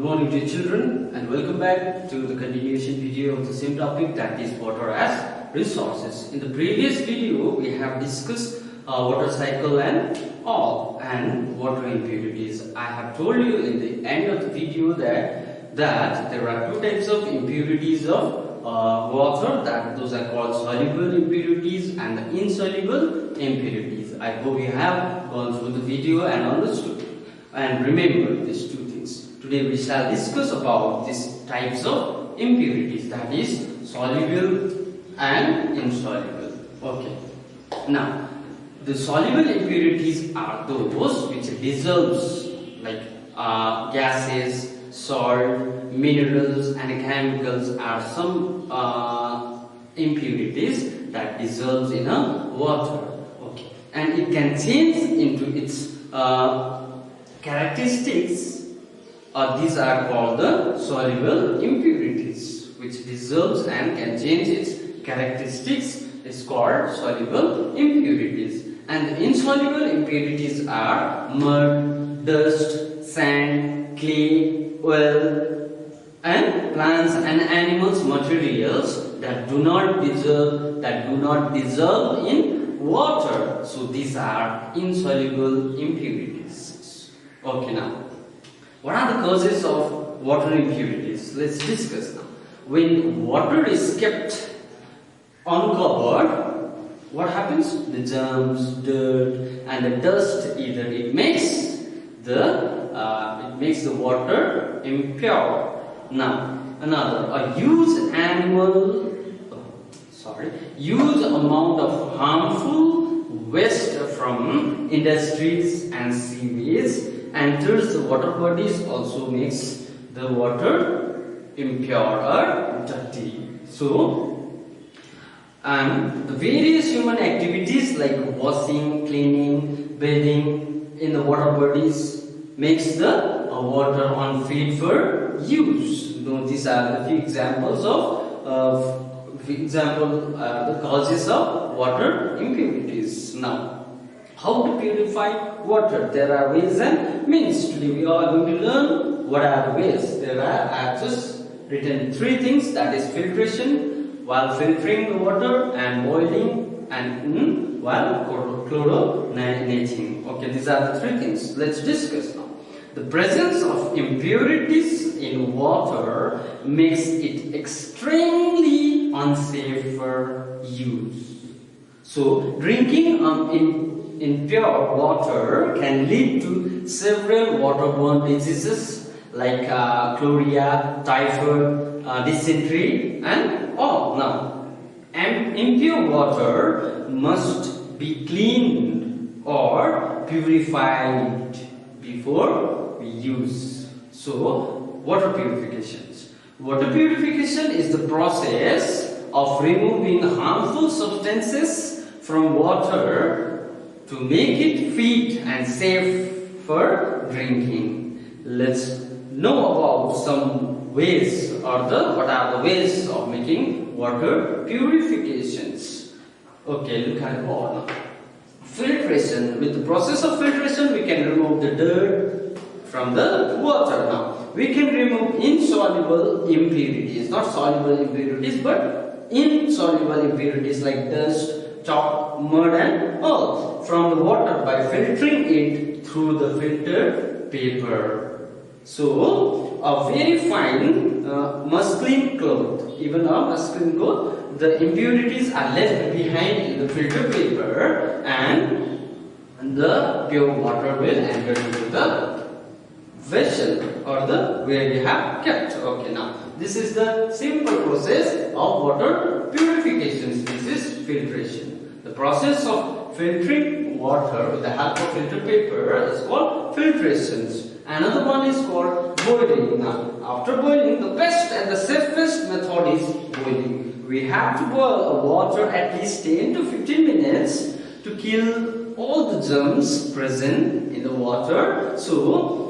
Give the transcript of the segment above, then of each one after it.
morning to children and welcome back to the continuation video of the same topic, that is water as resources. In the previous video we have discussed water cycle and all and water impurities. I have told you in the end of the video that there are two types of impurities of water, that those are called soluble impurities and the insoluble impurities. I hope you have gone through the video and understood and remember these two things. Today we shall discuss about these types of impurities, that is soluble and insoluble. Okay. Now, the soluble impurities are those which dissolves, like gases, salt, minerals and chemicals are some impurities that dissolves in a water. Okay. And it can change into its characteristics. These are called the soluble impurities, which dissolves and can change its characteristics is called soluble impurities. And the insoluble impurities are mud, dust, sand, clay, oil, and plants and animals materials that do not dissolve in water. So these are insoluble impurities. Okay, now what are the causes of water impurities? Let's discuss now. When water is kept uncovered, what happens? The germs, dirt, and the dust either it makes the water impure. Now, another, a huge amount of harmful waste from industries and sewage enters the water bodies, also makes the water impure or dirty. So, the various human activities like washing, cleaning, bathing in the water bodies makes the water unfit for use. These are the few examples of the causes of water impurities. Now, how to purify water? There are ways and means. Today we are going to learn what are the ways. I have just written three things, that is filtration, while filtering the water, and boiling, and while chlorinating. Okay, these are the three things. Let's discuss now. The presence of impurities in water makes it extremely unsafe for use. So, drinking impure water can lead to several waterborne diseases like cholera, typhoid, dysentery, and all. Now, impure water must be cleaned or purified before we use. So, water purifications. Water purification is the process of removing harmful substances from water to make it fit and safe for drinking. Let's know about some ways, or what are the ways of making water purifications. Okay, look at all. Filtration. With the process of filtration, we can remove the dirt from the water. Now, we can remove insoluble impurities, not soluble impurities, but insoluble impurities like dust, chalk, mud, and all from the water by filtering it through the filtered paper. So, a very fine muslin cloth, even a muslin cloth, the impurities are left behind in the filter paper, and the pure water will enter into the vessel or the where we have kept. Okay, now this is the simple process of water purification. This is filtration. The process of filtering water with the help of filter paper is called filtrations. Another one is called boiling. Now, after boiling, the best and the safest method is boiling. We have to boil water at least 10 to 15 minutes to kill all the germs present in the water. So,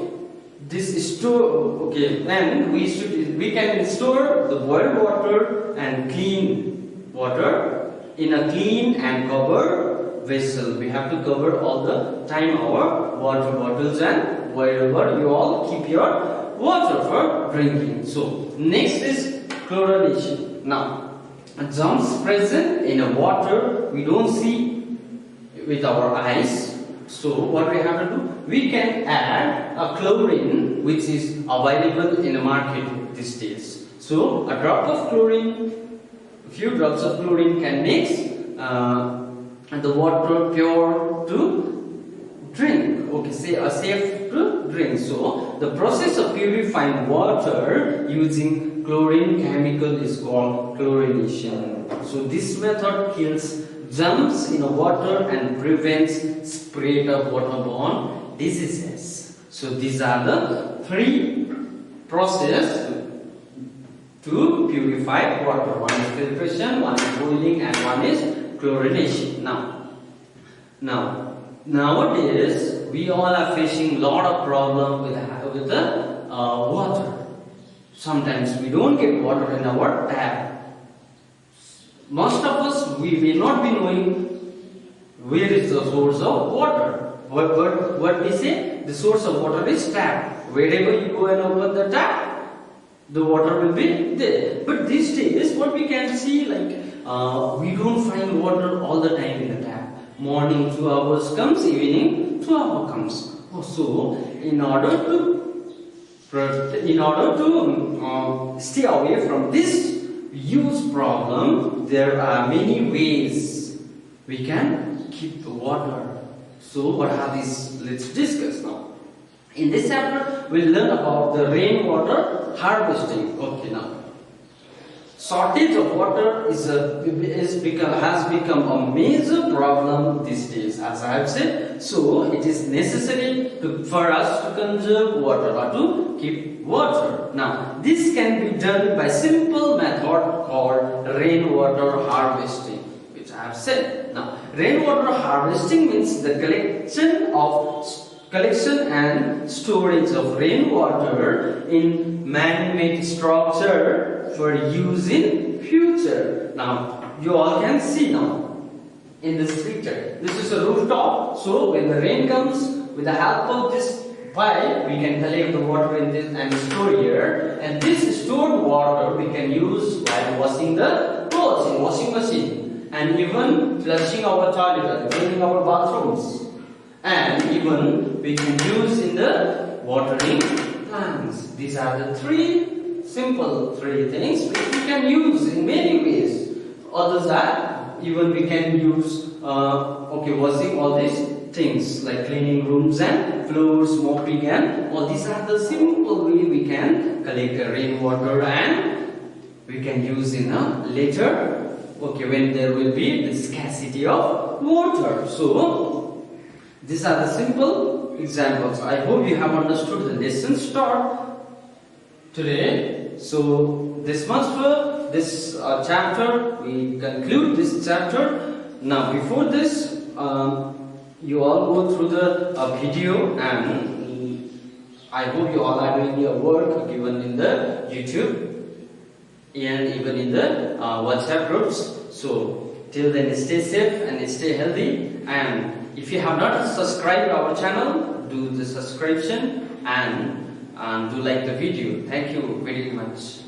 this is and we can store the boiled water and clean water in a clean and covered vessel. We have to cover all the time our water bottles and wherever you all keep your water for drinking. So next is chlorination. Now germs present in a water we don't see with our eyes. So what we have to do? We can add a chlorine which is available in the market these days. So a drop of chlorine, a few drops of chlorine can make the water pure to drink. Okay, say safe to drink. So the process of purifying water using chlorine chemical is called chlorination. So this method kills germs in the water and prevents spread of waterborne diseases. So these are the three processes to purify water. One is filtration, one is boiling, and one is chlorination. Now nowadays we all are facing a lot of problems with the water. Sometimes we don't get water in our tap. Most of us, we may not be knowing where is the source of water. What we say? The source of water is tap. Wherever you go and open the tap, the water will be there. But these days, what we can see, like we don't find water all the time in the tap. Morning 2 hours comes, evening 2 hours comes. So, in order to stay away from this use problem, there are many ways we can keep the water. So what are these? Let's discuss now. In this chapter, we'll learn about the rainwater harvesting. Okay, now shortage of water has become a major problem these days, as I have said. So it is necessary for us to conserve water or to keep water. Now this can be done by simple method called rainwater harvesting, which I have said. Now rainwater harvesting means the collection and storage of rainwater in man-made structure for use in future. Now you all can see now in this picture. This is a rooftop. So when the rain comes, with the help of this pipe, we can collect the water in this and store here. And this stored water we can use while washing the clothes in washing machine, and even flushing our toilet and cleaning our bathrooms. And even we can use in the watering plants. These are the simple three things which we can use in many ways. Others are even we can use washing all these things like cleaning rooms and floors, mopping, and all these are the simple way we can collect the rainwater and we can use in a later when there will be the scarcity of water. So these are the simple examples. I hope you have understood the lesson start today. So this much for this chapter. We conclude this chapter. Now before this, you all go through the video, and I hope you all are doing your work given in the YouTube and even in the WhatsApp groups. So till then, stay safe and stay healthy. And if you have not subscribed our channel, do the subscription and do like the video. Thank you very much.